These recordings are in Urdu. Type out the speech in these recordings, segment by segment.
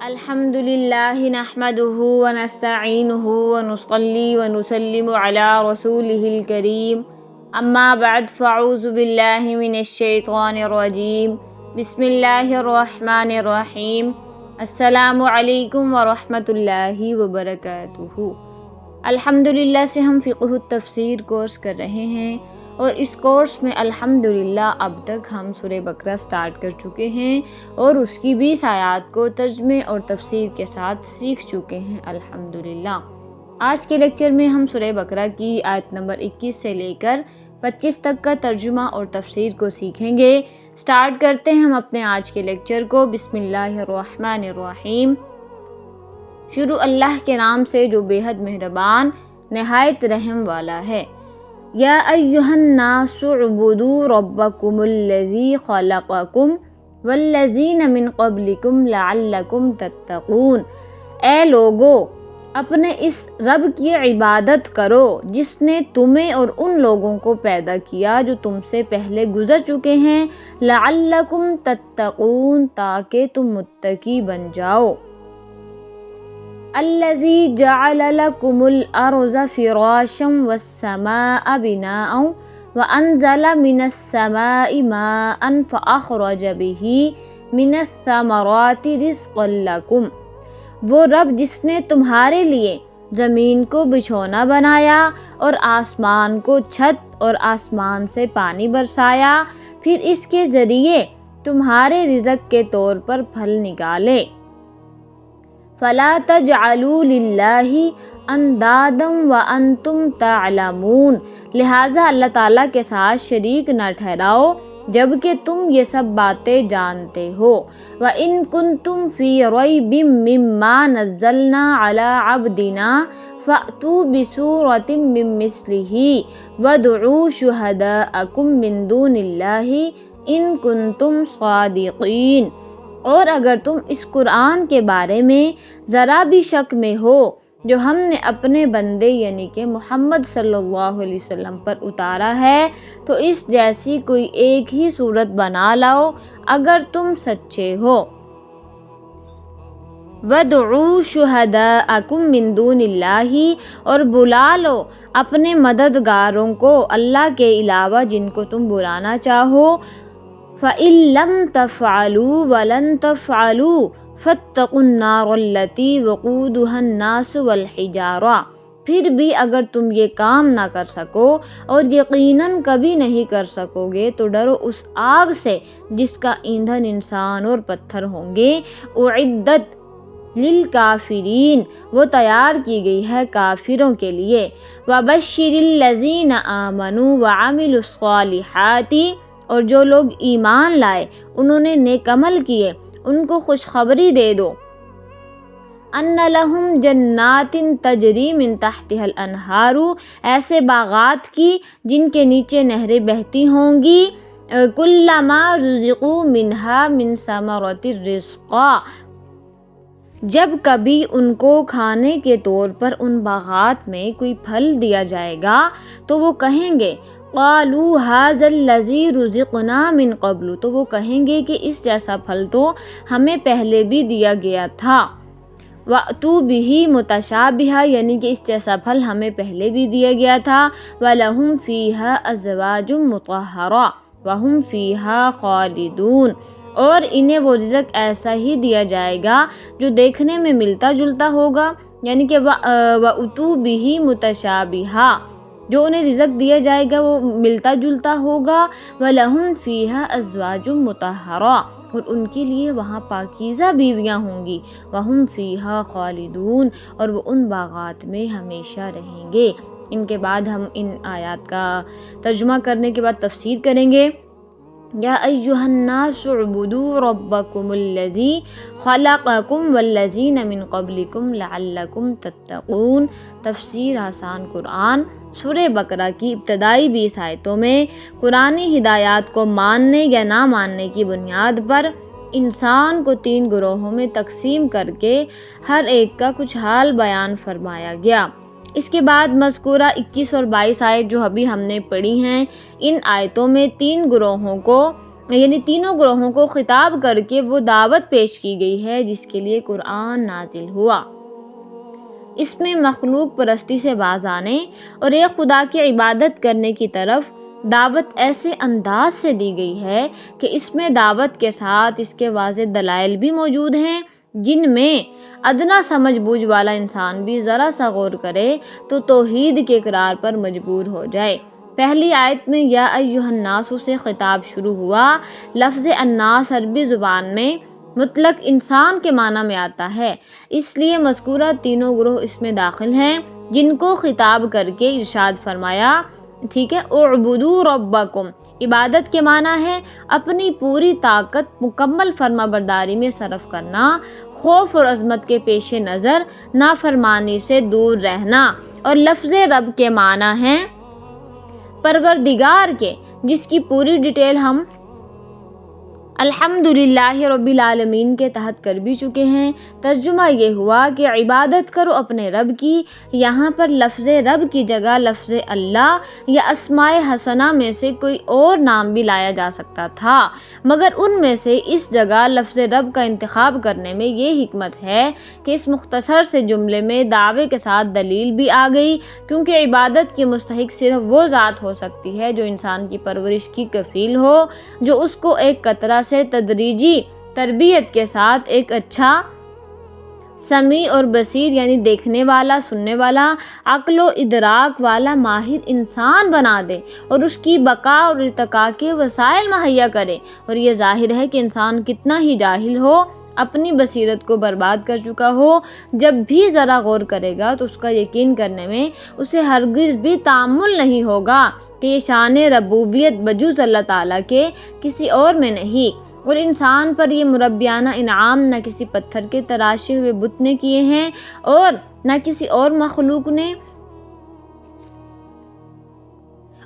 الحمدللہ نحمدہ ونستعینہ ونصلی ونسلم علی رسولہ الکریم اما بعد فاعوذ باللہ من الشیطان الرجیم بسم اللہ الرحمن الرحیم السلام علیکم ورحمۃ اللہ وبرکاتہ۔ الحمدللہ سے ہم فقہ التفسیر کورس کر رہے ہیں اور اس کورس میں الحمدللہ اب تک ہم سورہ بقرہ سٹارٹ کر چکے ہیں اور اس کی 20 آیات کو ترجمے اور تفسیر کے ساتھ سیکھ چکے ہیں الحمدللہ۔ آج کے لیکچر میں ہم سورہ بقرہ کی آیت نمبر 21 سے لے کر 25 تک کا ترجمہ اور تفسیر کو سیکھیں گے۔ سٹارٹ کرتے ہیں ہم اپنے آج کے لیکچر کو۔ بسم اللہ الرحمن الرحیم۔ شروع اللہ کے نام سے جو بے حد مہربان نہایت رحم والا ہے۔ یا ایھا الناس اعبدوا ربکم الذی خلقکم والذین من قبلکم لعلکم تتقون۔ اے لوگو، اپنے اس رب کی عبادت کرو جس نے تمہیں اور ان لوگوں کو پیدا کیا جو تم سے پہلے گزر چکے ہیں، لعلکم تتقون، تاکہ تم متقی بن جاؤ۔ الذی جعل لکم الارض فراشا والسماء بناء وانزل من السماء ماء فاخرج به من الثمرات رزقا لکم۔ وہ رب جس نے تمہارے لیے زمین کو بچھونا بنایا اور آسمان کو چھت اور آسمان سے پانی برسایا، پھر اس کے ذریعے تمہارے رزق کے طور پر پھل نکالے۔ فلا تجعلوا للہ اندادا وانتم تعلمون، لہٰذا اللہ تعالیٰ کے ساتھ شریک نہ ٹھہراؤ جبکہ تم یہ سب باتیں جانتے ہو۔ وَإِن كُنتُمْ فِي رَيْبٍ مِّمَّا نَزَّلْنَا عَلَىٰ عَبْدِنَا فَأْتُوا بِسُورَةٍ مِّن مِّثْلِهِ وَادْعُوا شُهَدَاءَكُم مِّن دُونِ اللَّهِ إِن كُنتُمْ صَادِقِينَ۔ اور اگر تم اس قرآن کے بارے میں ذرا بھی شک میں ہو جو ہم نے اپنے بندے یعنی کہ محمد صلی اللہ علیہ وسلم پر اتارا ہے، تو اس جیسی کوئی ایک ہی صورت بنا لاؤ اگر تم سچے ہو۔ وَادْعُوا شُهَدَاءَكُم مِّن دُونِ اللَّهِ، اور بلا لو اپنے مددگاروں کو اللہ کے علاوہ جن کو تم بلانا چاہو۔ فَإِن لَّمْ تَفْعَلُوا وَلَن تَفْعَلُوا فَاتَّقُوا النَّارَ الَّتِي وَقُودُهَا النَّاسُ وَالْحِجَارَةُ، پھر بھی اگر تم یہ کام نہ کر سکو اور یقیناً کبھی نہیں کر سکو گے تو ڈرو اس آگ سے جس کا ایندھن انسان اور پتھر ہوں گے۔ اعدت للکافرین، وہ تیار کی گئی ہے کافروں کے لیے۔ وَبَشِّرِ الَّذِينَ آمَنُوا وَعَمِلُوا الصَّالِحَاتِ، اور جو لوگ ایمان لائے انہوں نے نیک عمل کیے ان کو خوشخبری دے دو۔ ان لہم جنات تجری من تحتها الانہار، ایسے باغات کی جن کے نیچے نہریں بہتی ہوں گی۔ کلما رزقوا منہا من ثمرۃ رزقا، جب کبھی ان کو کھانے کے طور پر ان باغات میں کوئی پھل دیا جائے گا تو وہ کہیں گے قالوا ھذا الذی رزقنا من قبل، تو وہ کہیں گے کہ اس جیسا پھل تو ہمیں پہلے بھی دیا گیا تھا۔ وَأْتُوا بِهِ مُتَشَابِهًا، یعنی کہ اس جیسا پھل ہمیں پہلے بھی دیا گیا تھا۔ وَلَهُمْ فِيهَا أَزْوَاجٌ مُطَهَّرَةٌ وَهُمْ فِيهَا خَالِدُونَ، اور انہیں وہ رزق ایسا ہی دیا جائے گا جو دیکھنے میں ملتا جلتا ہوگا، یعنی کہ وَأْتُوا بِهِ مُتَشَابِهًا، جو انہیں رزق دیا جائے گا وہ ملتا جلتا ہوگا۔ وَلَهُمْ فِيهَا أَزْوَاجٌ مُطَهَّرَةٌ، اور ان کے لیے وہاں پاکیزہ بیویاں ہوں گی۔ وَهُمْ فِيهَا خَالِدُونَ، اور وہ ان باغات میں ہمیشہ رہیں گے۔ ان کے بعد ہم ان آیات کا ترجمہ کرنے کے بعد تفسیر کریں گے۔ یا ایھا الناس اعبدوا ربکم الذی خلقکم والذین من قبلکم لعلکم تتقون۔ تفسیر آسان قرآن۔ سورہ بقرہ کی ابتدائی 20 آیتوں میں قرآنی ہدایات کو ماننے یا نہ ماننے کی بنیاد پر انسان کو 3 گروہوں میں تقسیم کر کے ہر ایک کا کچھ حال بیان فرمایا گیا۔ اس کے بعد مذکورہ 21 اور 22 آیت جو ابھی ہم نے پڑھی ہیں، ان آیتوں میں 3 گروہوں کو یعنی تینوں گروہوں کو خطاب کر کے وہ دعوت پیش کی گئی ہے جس کے لیے قرآن نازل ہوا۔ اس میں مخلوق پرستی سے باز آنے اور ایک خدا کی عبادت کرنے کی طرف دعوت ایسے انداز سے دی گئی ہے کہ اس میں دعوت کے ساتھ اس کے واضح دلائل بھی موجود ہیں، جن میں ادنا سمجھ بوجھ والا انسان بھی ذرا سا غور کرے تو توحید کے اقرار پر مجبور ہو جائے۔ پہلی آیت میں یا ایھا الناس سے خطاب شروع ہوا۔ لفظ الناس عربی زبان میں مطلق انسان کے معنی میں آتا ہے، اس لیے مذکورہ تینوں گروہ اس میں داخل ہیں جن کو خطاب کر کے ارشاد فرمایا، ٹھیک ہے، اعبدوا ربکم۔ عبادت کے معنی ہے اپنی پوری طاقت مکمل فرما برداری میں صرف کرنا، خوف اور عظمت کے پیش نظر نافرمانی سے دور رہنا، اور لفظ رب کے معنی ہے پروردگار کے، جس کی پوری ڈیٹیل ہم الحمدللہ رب العالمین کے تحت کر بھی چکے ہیں۔ ترجمہ یہ ہوا کہ عبادت کرو اپنے رب کی۔ یہاں پر لفظ رب کی جگہ لفظ اللہ یا اسماء حسنہ میں سے کوئی اور نام بھی لایا جا سکتا تھا، مگر ان میں سے اس جگہ لفظ رب کا انتخاب کرنے میں یہ حکمت ہے کہ اس مختصر سے جملے میں دعوے کے ساتھ دلیل بھی آ گئی، کیونکہ عبادت کی مستحق صرف وہ ذات ہو سکتی ہے جو انسان کی پرورش کی کفیل ہو، جو اس کو ایک قطرہ سے تدریجی تربیت کے ساتھ ایک اچھا سمیع اور بصیر یعنی دیکھنے والا، سننے والا، عقل و ادراک والا ماہر انسان بنا دے اور اس کی بقا اور ارتقاء کے وسائل مہیا کرے۔ اور یہ ظاہر ہے کہ انسان کتنا ہی جاہل ہو، اپنی بصیرت کو برباد کر چکا ہو، جب بھی ذرا غور کرے گا تو اس کا یقین کرنے میں اسے ہرگز بھی تأمل نہیں ہوگا کہ یہ شان ربوبیت بجز اللہ تعالیٰ کے کسی اور میں نہیں، اور انسان پر یہ مربیانہ انعام نہ کسی پتھر کے تراشے ہوئے بت نے کیے ہیں اور نہ کسی اور مخلوق نے،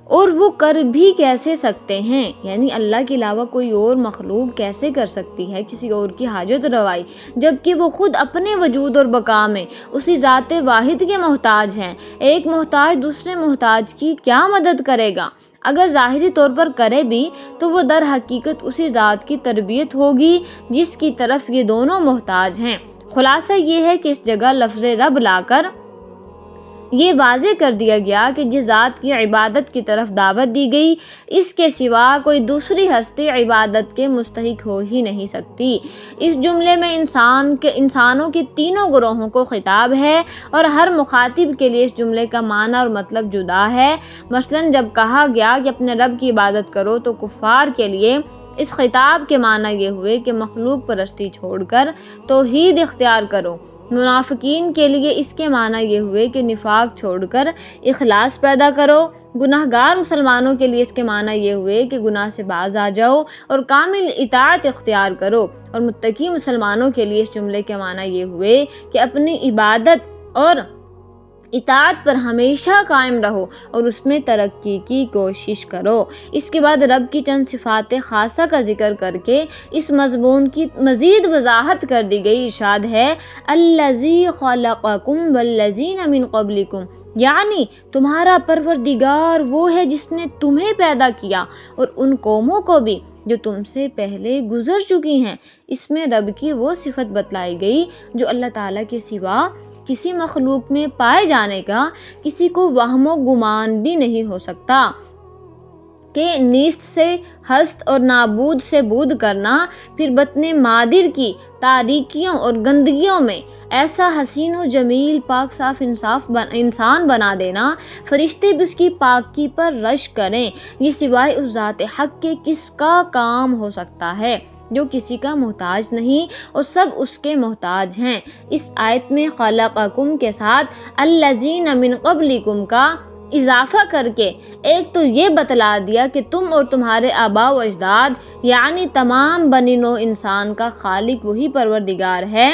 اور وہ کر بھی کیسے سکتے ہیں، یعنی اللہ کے علاوہ کوئی اور مخلوق کیسے کر سکتی ہے کسی اور کی حاجت روائی، جبکہ وہ خود اپنے وجود اور بقا میں اسی ذات واحد کے محتاج ہیں۔ ایک محتاج دوسرے محتاج کی کیا مدد کرے گا؟ اگر ظاہری طور پر کرے بھی تو وہ در حقیقت اسی ذات کی تربیت ہوگی جس کی طرف یہ دونوں محتاج ہیں۔ خلاصہ یہ ہے کہ اس جگہ لفظ رب لا کر یہ واضح کر دیا گیا کہ جس ذات کی عبادت کی طرف دعوت دی گئی، اس کے سوا کوئی دوسری ہستی عبادت کے مستحق ہو ہی نہیں سکتی۔ اس جملے میں انسانوں کی تینوں گروہوں کو خطاب ہے اور ہر مخاطب کے لیے اس جملے کا معنی اور مطلب جدا ہے۔ مثلاً جب کہا گیا کہ اپنے رب کی عبادت کرو تو کفار کے لیے اس خطاب کے معنی یہ ہوئے کہ مخلوق پرستی چھوڑ کر توحید اختیار کرو۔ منافقین کے لیے اس کے معنی یہ ہوئے کہ نفاق چھوڑ کر اخلاص پیدا کرو۔ گناہ گار مسلمانوں کے لیے اس کے معنی یہ ہوئے کہ گناہ سے باز آ جاؤ اور کامل اطاعت اختیار کرو، اور متقی مسلمانوں کے لیے اس جملے کے معنی یہ ہوئے کہ اپنی عبادت اور اطاعت پر ہمیشہ قائم رہو اور اس میں ترقی کی کوشش کرو۔ اس کے بعد رب کی چند صفات خاصہ کا ذکر کر کے اس مضمون کی مزید وضاحت کر دی گئی۔ ارشاد ہے الذی خلقکم والذین من قبلکم، یعنی تمہارا پروردگار وہ ہے جس نے تمہیں پیدا کیا اور ان قوموں کو بھی جو تم سے پہلے گزر چکی ہیں۔ اس میں رب کی وہ صفت بتلائی گئی جو اللہ تعالیٰ کے سوا کسی مخلوق میں پائے جانے کا کسی کو وہم و گمان بھی نہیں ہو سکتا، کہ نیست سے ہست اور نابود سے بود کرنا، پھر بطن مادر کی تاریکیوں اور گندگیوں میں ایسا حسین و جمیل پاک صاف انسان بنا دینا، فرشتے بھی اس کی پاکی پر رشک کریں، یہ سوائے اس ذات حق کے کس کا کام ہو سکتا ہے جو کسی کا محتاج نہیں اور سب اس کے محتاج ہیں۔ اس آیت میں خلقکم کے ساتھ الذین من قبلکم کا اضافہ کر کے ایک تو یہ بتلا دیا کہ تم اور تمہارے آباء و اجداد یعنی تمام بنی نوع انسان کا خالق وہی پروردگار ہے،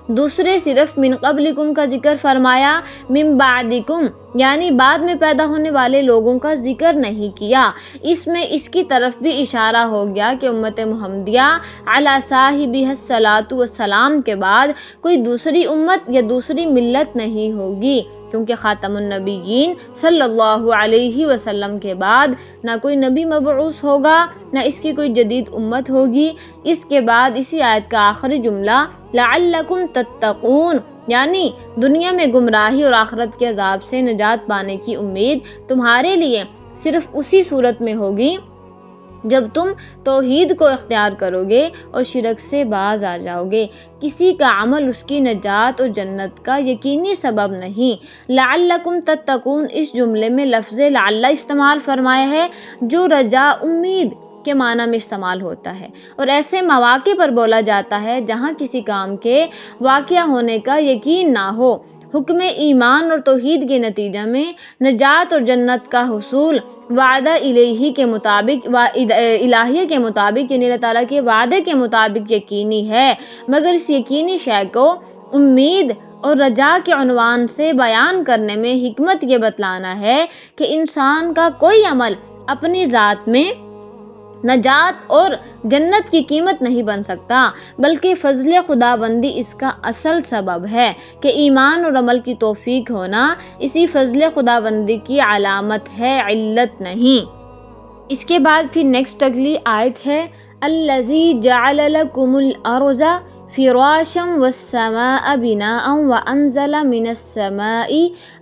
دوسرے صرف من قبلکم کا ذکر فرمایا، من بعدکم یعنی بعد میں پیدا ہونے والے لوگوں کا ذکر نہیں کیا۔ اس میں اس کی طرف بھی اشارہ ہو گیا کہ امت محمدیہ علی صاحبہ الصلاۃ والسلام کے بعد کوئی دوسری امت یا دوسری ملت نہیں ہوگی، کیونکہ خاتم النبیین صلی اللہ علیہ وسلم کے بعد نہ کوئی نبی مبعوث ہوگا، نہ اس کی کوئی جدید امت ہوگی۔ اس کے بعد اسی آیت کا آخری جملہ لعلکم تتقون، یعنی دنیا میں گمراہی اور آخرت کے عذاب سے نجات پانے کی امید تمہارے لیے صرف اسی صورت میں ہوگی جب تم توحید کو اختیار کرو گے اور شرک سے باز آ جاؤ گے۔ کسی کا عمل اس کی نجات اور جنت کا یقینی سبب نہیں۔ لعلکم تتقون اس جملے میں لفظ لعل استعمال فرمایا ہے جو رجا امید کے معنی میں استعمال ہوتا ہے، اور ایسے مواقع پر بولا جاتا ہے جہاں کسی کام کے واقعہ ہونے کا یقین نہ ہو۔ حکم ایمان اور توحید کے نتیجہ میں نجات اور جنت کا حصول وعدہ الہی کے مطابق الہیہ کے مطابق، یعنی اللہ تعالیٰ کے وعدے کے مطابق یقینی ہے، مگر اس یقینی شے کو امید اور رجا کے عنوان سے بیان کرنے میں حکمت یہ بتلانا ہے کہ انسان کا کوئی عمل اپنی ذات میں نجات اور جنت کی قیمت نہیں بن سکتا، بلکہ فضل خداوندی اس کا اصل سبب ہے کہ ایمان اور عمل کی توفیق ہونا اسی فضل خداوندی کی علامت ہے، علت نہیں۔ اس کے بعد پھر نیکسٹ اگلی آیت ہے الذی جعل لکم الارض فراشا والسماء بناء وانزل من السماء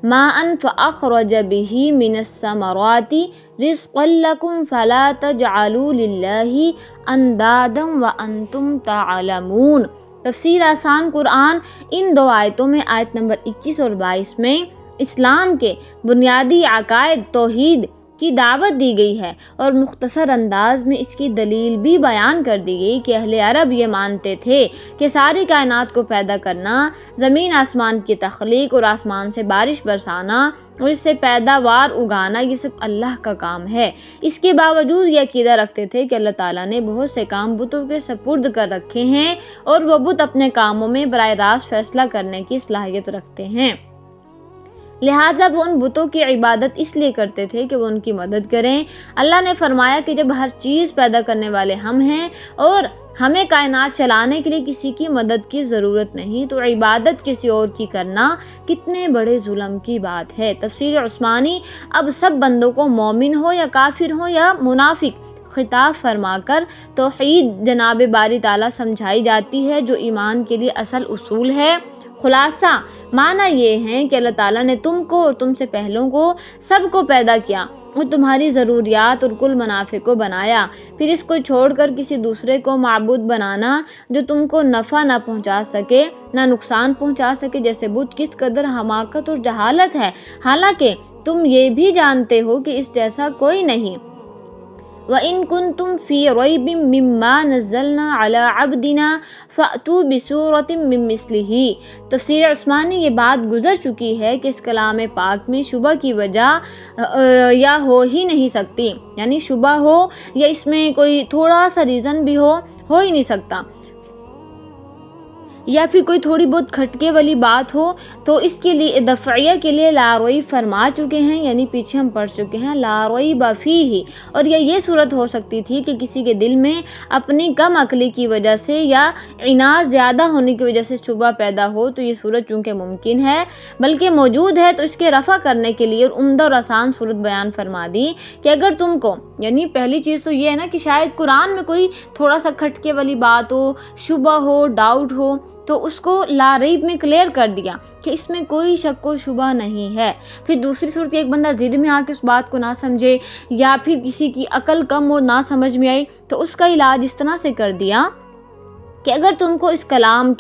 ماء فاخرج به من الثمرات رزقا لکم فلا تجعلوا للہ اندادا وانتم تعلمون۔ تفسیر آسان قرآن ان دو آیتوں میں آیت نمبر 21 اور 22 میں اسلام کے بنیادی عقائد توحید کی دعوت دی گئی ہے، اور مختصر انداز میں اس کی دلیل بھی بیان کر دی گئی کہ اہل عرب یہ مانتے تھے کہ ساری کائنات کو پیدا کرنا، زمین آسمان کی تخلیق اور آسمان سے بارش برسانا اور اس سے پیداوار اگانا یہ سب اللہ کا کام ہے۔ اس کے باوجود یہ عقیدہ رکھتے تھے کہ اللہ تعالیٰ نے بہت سے کام بتوں کے سپرد کر رکھے ہیں اور وہ بت اپنے کاموں میں براہ راست فیصلہ کرنے کی صلاحیت رکھتے ہیں، لہٰذا وہ ان بتوں کی عبادت اس لیے کرتے تھے کہ وہ ان کی مدد کریں۔ اللہ نے فرمایا کہ جب ہر چیز پیدا کرنے والے ہم ہیں اور ہمیں کائنات چلانے کے لیے کسی کی مدد کی ضرورت نہیں، تو عبادت کسی اور کی کرنا کتنے بڑے ظلم کی بات ہے۔ تفسیر عثمانی اب سب بندوں کو مومن ہو یا کافر ہو یا منافق خطاب فرما کر توحید جناب باری تعالیٰ سمجھائی جاتی ہے جو ایمان کے لیے اصل اصول ہے۔ خلاصہ معنی یہ ہے کہ اللہ تعالیٰ نے تم کو اور تم سے پہلوں کو سب کو پیدا کیا اور تمہاری ضروریات اور کل منافع کو بنایا، پھر اس کو چھوڑ کر کسی دوسرے کو معبود بنانا جو تم کو نفع نہ پہنچا سکے نہ نقصان پہنچا سکے جیسے بت کس قدر حماقت اور جہالت ہے، حالانکہ تم یہ بھی جانتے ہو کہ اس جیسا کوئی نہیں۔ وَإِن كُنتُمْ فِي رَيْبٍ مِّمَّا نَزَّلْنَا عَلَىٰ عَبْدِنَا فَأْتُوا بِسُورَةٍ مِّن مِّثْلِهِ۔ تفسیر عثمانی یہ بات گزر چکی ہے کہ اس کلام پاک میں شبہ کی وجہ یا ہو ہی نہیں سکتی، یعنی شبہ ہو یا اس میں کوئی تھوڑا سا ریزن بھی ہو ہی نہیں سکتا، یا پھر کوئی تھوڑی بہت کھٹکے والی بات ہو، تو اس کے لیے دفعیہ کے لیے لا ریب فرما چکے ہیں، یعنی پیچھے ہم پڑھ چکے ہیں لا ریب فیہ۔ اور یہ صورت ہو سکتی تھی کہ کسی کے دل میں اپنی کم عقلی کی وجہ سے یا عناد زیادہ ہونے کی وجہ سے شبہ پیدا ہو، تو یہ صورت چونکہ ممکن ہے بلکہ موجود ہے، تو اس کے رفع کرنے کے لیے اور عمدہ اور آسان صورت بیان فرما دی کہ اگر تم کو، یعنی پہلی چیز تو یہ ہے نا کہ شاید قرآن میں کوئی تھوڑا سا کھٹکے والی بات ہو، شبہ ہو، ڈاؤٹ ہو، تو اس کو لا ریب میں کلیئر کر دیا کہ اس میں کوئی شک و شبہ نہیں ہے۔ پھر دوسری صورت ایک بندہ ضد میں آ کے اس بات کو نہ سمجھے یا پھر کسی کی عقل کم ہو نہ سمجھ میں آئی، تو اس کا علاج اس طرح سے کر دیا کہ اگر تم کو اس کلام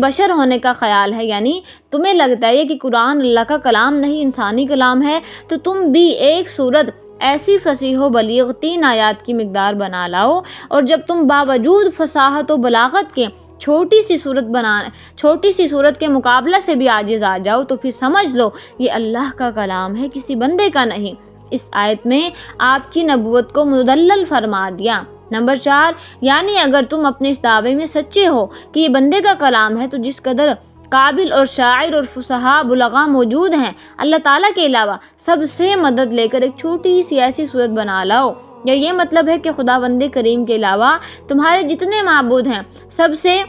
بشر ہونے کا خیال ہے، یعنی تمہیں لگتا ہے کہ قرآن اللہ کا کلام نہیں انسانی کلام ہے، تو تم بھی ایک صورت ایسی فصیح و بلیغ 3 آیات کی مقدار بنا لاؤ، اور جب تم باوجود فصاحت و بلاغت کے چھوٹی سی صورت کے مقابلہ سے بھی عاجز آ جاؤ، تو پھر سمجھ لو یہ اللہ کا کلام ہے، کسی بندے کا نہیں۔ اس آیت میں آپ کی نبوت کو مدلل فرما دیا۔ نمبر 4، یعنی اگر تم اپنے اس دعوے میں سچے ہو کہ یہ بندے کا کلام ہے، تو جس قدر قابل اور شاعر اور فصحاء بلغاء موجود ہیں، اللہ تعالیٰ کے علاوہ سب سے مدد لے کر ایک چھوٹی سی ایسی صورت بنا لاؤ۔ یا یہ مطلب ہے کہ خداوند کریم کے علاوہ تمہارے جتنے معبود ہیں سب سے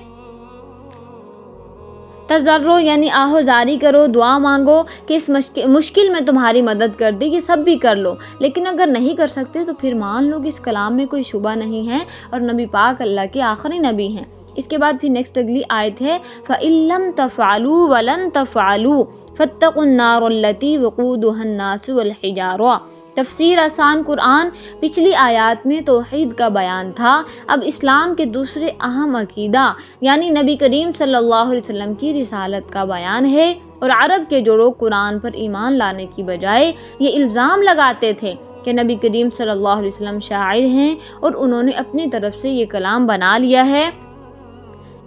تضرع یعنی آہو زاری کرو، دعا مانگو کہ اس مشکل میں تمہاری مدد کر دے۔ یہ سب بھی کر لو، لیکن اگر نہیں کر سکتے تو پھر مان لو کہ اس کلام میں کوئی شبہ نہیں ہے اور نبی پاک اللہ کے آخری نبی ہیں۔ اس کے بعد پھر نیکسٹ اگلی آیت ہے فَإِن لَّمْ تَفْعَلُوا وَلَن تَفْعَلُوا فَاتَّقُوا النَّارَ الَّتِي وَقُودُهَا النَّاسُ وَالْحِجَارَةُ۔ تفسیر آسان قرآن پچھلی آیات میں توحید کا بیان تھا، اب اسلام کے دوسرے اہم عقیدہ یعنی نبی کریم صلی اللہ علیہ وسلم کی رسالت کا بیان ہے۔ اور عرب کے جو لوگ قرآن پر ایمان لانے کی بجائے یہ الزام لگاتے تھے کہ نبی کریم صلی اللہ علیہ وسلم شاعر ہیں اور انہوں نے اپنی طرف سے یہ کلام بنا لیا ہے،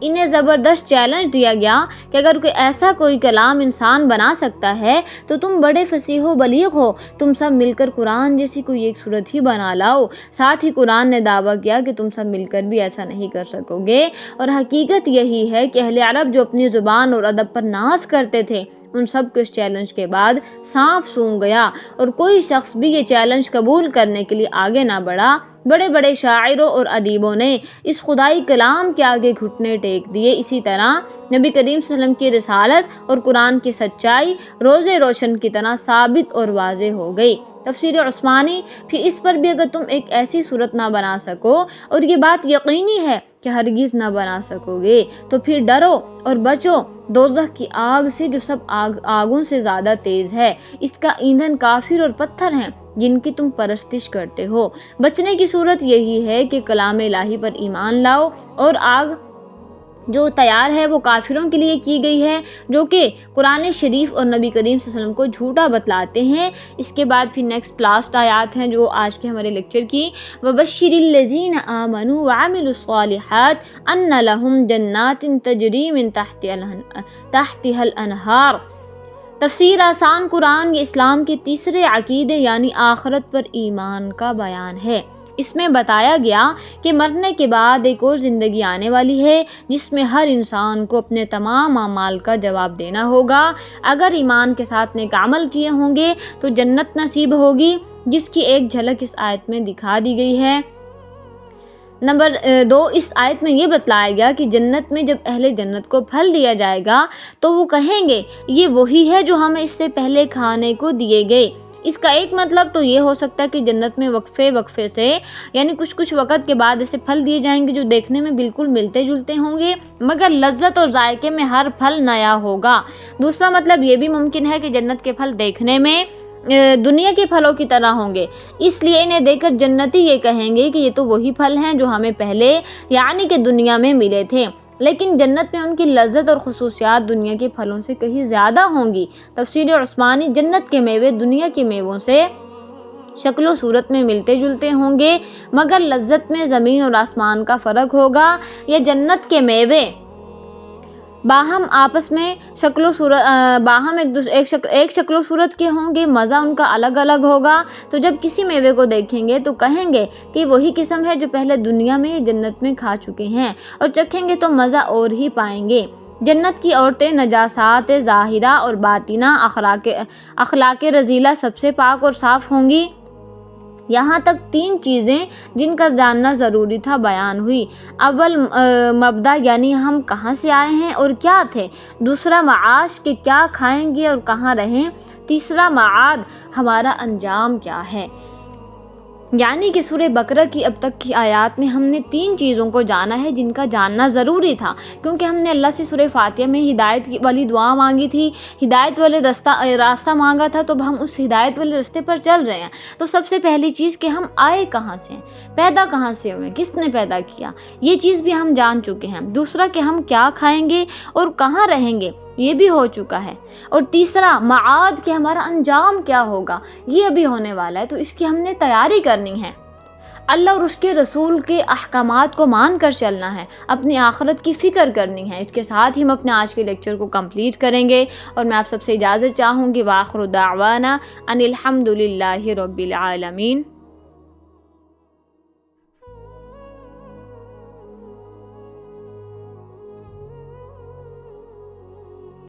انہیں زبردست چیلنج دیا گیا کہ اگر کوئی کلام انسان بنا سکتا ہے تو تم بڑے فصیح و بلیغ ہو، تم سب مل کر قرآن جیسی کوئی ایک صورت ہی بنا لاؤ۔ ساتھ ہی قرآن نے دعویٰ کیا کہ تم سب مل کر بھی ایسا نہیں کر سکو گے، اور حقیقت یہی ہے کہ اہل عرب جو اپنی زبان اور ادب پر ناز کرتے تھے ان سب کو اس چیلنج کے بعد صاف سونگ گیا اور کوئی شخص بھی یہ چیلنج قبول کرنے کے لیے آگے نہ بڑھا۔ بڑے بڑے شاعروں اور ادیبوں نے اس خدائی کلام کے آگے گھٹنے ٹیک دیے۔ اسی طرح نبی کریم صلی اللہ علیہ وسلم کی رسالت اور قرآن کی سچائی روز روشن کی طرح ثابت اور واضح ہو گئی۔ تفسیر عثمانی پھر اس پر بھی اگر تم ایک ایسی صورت نہ بنا سکو اور یہ بات یقینی ہے کہ ہرگز نہ بنا سکو گے تو پھر ڈرو اور بچو دوزخ کی آگ سے جو سب آگوں سے زیادہ تیز ہے، اس کا ایندھن کافر اور پتھر ہیں جن کی تم پرستش کرتے ہو۔ بچنے کی صورت یہی ہے کہ کلام الہی پر ایمان لاؤ، اور آگ جو تیار ہے وہ کافروں کے لیے کی گئی ہے جو کہ قرآن شریف اور نبی کریم صلی اللہ علیہ وسلم کو جھوٹا بتلاتے ہیں۔ اس کے بعد پھر نیکسٹ لاسٹ آیات ہیں جو آج کے ہمارے لیکچر کی، وَبَشِّرِ الَّذِينَ آمَنُوا وَعَمِلُوا الصَّالِحَاتِ أَنَّ لَهُمْ جَنَّاتٍ تَجْرِي مِن تَحْتِهَا الْأَنْهَارُ۔ تفسیر آسان قرآن یہ اسلام کے تیسرے عقیدے یعنی آخرت پر ایمان کا بیان ہے۔ اس میں بتایا گیا کہ مرنے کے بعد ایک اور زندگی آنے والی ہے جس میں ہر انسان کو اپنے تمام اعمال کا جواب دینا ہوگا۔ اگر ایمان کے ساتھ نیک عمل کیے ہوں گے تو جنت نصیب ہوگی، جس کی ایک جھلک اس آیت میں دکھا دی گئی ہے۔ نمبر 2، اس آیت میں یہ بتلایا گیا کہ جنت میں جب اہل جنت کو پھل دیا جائے گا تو وہ کہیں گے یہ وہی ہے جو ہمیں اس سے پہلے کھانے کو دیے گئے۔ اس کا ایک مطلب تو یہ ہو سکتا ہے کہ جنت میں وقفے سے یعنی کچھ وقت کے بعد ایسے پھل دیے جائیں گے جو دیکھنے میں بالکل ملتے جلتے ہوں گے مگر لذت اور ذائقے میں ہر پھل نیا ہوگا۔ دوسرا مطلب یہ بھی ممکن ہے کہ جنت کے پھل دیکھنے میں دنیا کے پھلوں کی طرح ہوں گے، اس لیے انہیں دیکھ کر جنتی یہ کہیں گے کہ یہ تو وہی پھل ہیں جو ہمیں پہلے یعنی کہ دنیا میں ملے تھے، لیکن جنت میں ان کی لذت اور خصوصیات دنیا کے پھلوں سے کہیں زیادہ ہوں گی۔ تفسیر عثمانی جنت کے میوے دنیا کے میووں سے شکل و صورت میں ملتے جلتے ہوں گے مگر لذت میں زمین اور آسمان کا فرق ہوگا۔ یہ جنت کے میوے باہم آپس میں ایک شکل و صورت کے ہوں گے، مزہ ان کا الگ الگ ہوگا۔ تو جب کسی میوے کو دیکھیں گے تو کہیں گے کہ وہی قسم ہے جو پہلے دنیا میں جنت میں کھا چکے ہیں، اور چکھیں گے تو مزہ اور ہی پائیں گے۔ جنت کی عورتیں نجاسات ظاہرہ اور باطنہ اخلاق رذیلہ سب سے پاک اور صاف ہوں گی۔ یہاں تک 3 چیزیں جن کا جاننا ضروری تھا بیان ہوئی۔ اول مبدا یعنی ہم کہاں سے آئے ہیں اور کیا تھے، دوسرا معاش کہ کیا کھائیں گے اور کہاں رہیں، تیسرا معاد ہمارا انجام کیا ہے۔ یعنی کہ سورہ بقرہ کی اب تک کی آیات میں ہم نے 3 چیزوں کو جانا ہے جن کا جاننا ضروری تھا، کیونکہ ہم نے اللہ سے سورہ فاتحہ میں ہدایت والی دعا مانگی تھی، ہدایت والے راستہ مانگا تھا، تو اب ہم اس ہدایت والے راستے پر چل رہے ہیں۔ تو سب سے پہلی چیز کہ ہم آئے کہاں سے ہیں، پیدا کہاں سے ہوئے، کس نے پیدا کیا، یہ چیز بھی ہم جان چکے ہیں۔ دوسرا کہ ہم کیا کھائیں گے اور کہاں رہیں گے، یہ بھی ہو چکا ہے۔ اور تیسرا معاد کہ ہمارا انجام کیا ہوگا، یہ ابھی ہونے والا ہے، تو اس کی ہم نے تیاری کرنی ہے۔ اللہ اور اس کے رسول کے احکامات کو مان کر چلنا ہے، اپنی آخرت کی فکر کرنی ہے۔ اس کے ساتھ ہی ہم اپنے آج کے لیکچر کو کمپلیٹ کریں گے، اور میں آپ سب سے اجازت چاہوں گی، وآخر دعوانا ان الحمد للہ رب العالمین۔